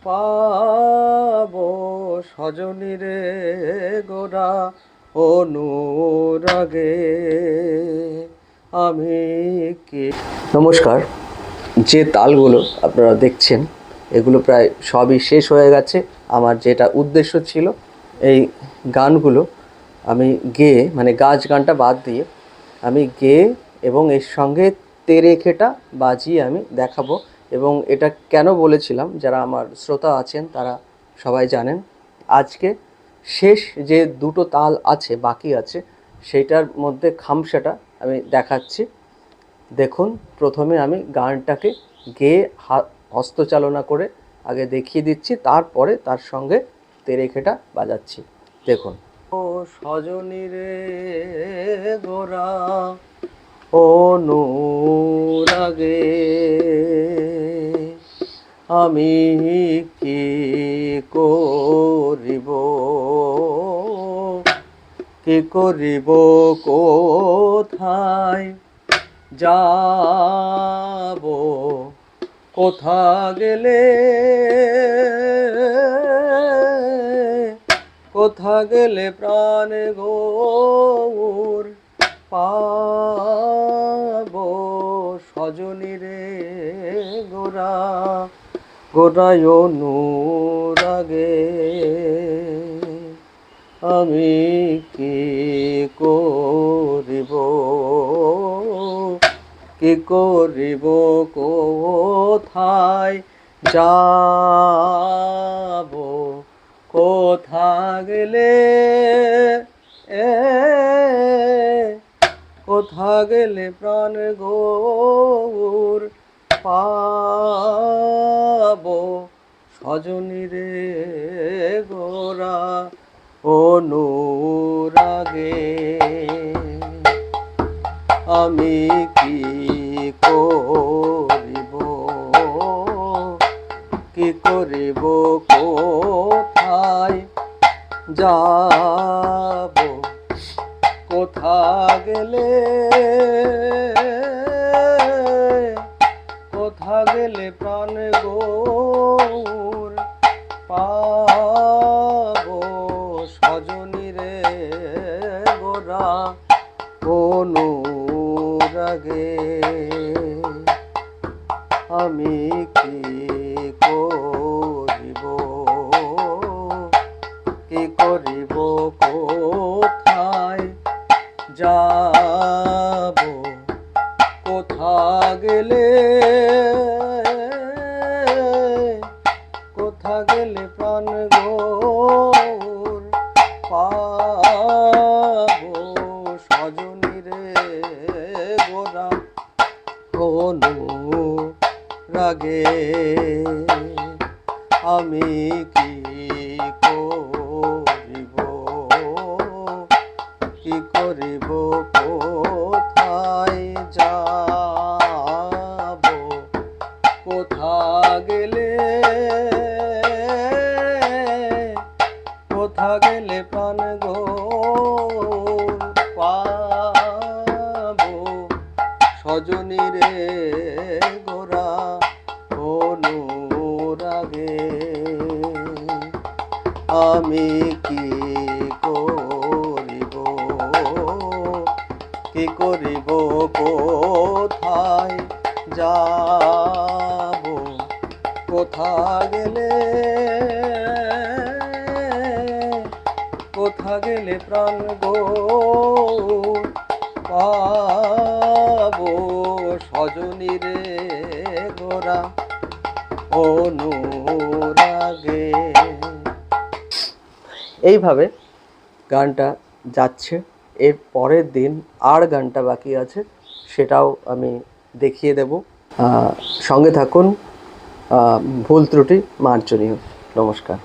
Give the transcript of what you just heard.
পাবো সজনী রে গোরা অনুরাগে আমি কি। নমস্কার। যে তালগুলো আপনারা দেখছেন এগুলো প্রায় সবই শেষ হয়ে গেছে। আমার যেটা উদ্দেশ্য ছিল এই গানগুলো আমি গেয়ে, মানে গাছ গানটা বাদ দিয়ে আমি গেয়ে এবং এর সঙ্গে তেরেখেটা বাজিয়ে আমি দেখাবো। এবং এটা কেন বলেছিলাম, যারা আমার শ্রোতা আছেন তারা সবাই জানেন। আজকে শেষ যে দুটো তাল আছে, বাকি আছে, সেইটার মধ্যে খামসাটা আমি দেখাচ্ছি। দেখুন, প্রথমে আমি গানটাকে গেয়ে হস্তচালনা করে আগে দেখিয়ে দিচ্ছি, তারপরে তার সঙ্গে তেরেখেটা বাজাচ্ছি। দেখুন। ও সজনী রে গোরা অনুরাগে আমি কি করিব, কি করিব, কোথায় যাব, কোথা গেলে, কোথা গেলে প্রাণ গৌর পাবো সজনী রে গোরা গোরায় অনুরাগে আমি কি করিব, কি করিব, কোথায় যাব, কোথা গেলে, কোথা গেলে প্রাণ গৌর পাবো সজনী রে গোরা অনুরাগে আমি কি করিব, কি করিব, কোথায় যাব, কোথা গেলে, কোথা গেলে প্রাণ গৌর পাবো সজনী রে গোরা অনুরাগে আমি কি করিব, কি করিব, কোথায় যাব, কোথা গেলে, কোথা গেলে প্রাণ গৌর পাবো সজনী রে গোরা অনুরাগে আমি কি করিব, কি করিব, কোথায় যাব, কোথা গেলে, কোথা গেলে প্রাণ গৌর পাবো সজনী রে গোরা অনুরাগে আমি কি করিব, কি করিব, কোথায় যাব, কোথা গেলে, কোথা গেলে প্রাণ গৌর পাবো সজনী রে গোরা অনুরাগে। এইভাবে গানটা যাচ্ছে। এর পরের দিন আর গানটা বাকি আছে, সেটাও আমি দেখিয়ে দেব। সঙ্গে থাকুন। ভুল ত্রুটি মার্জনীয়। নমস্কার।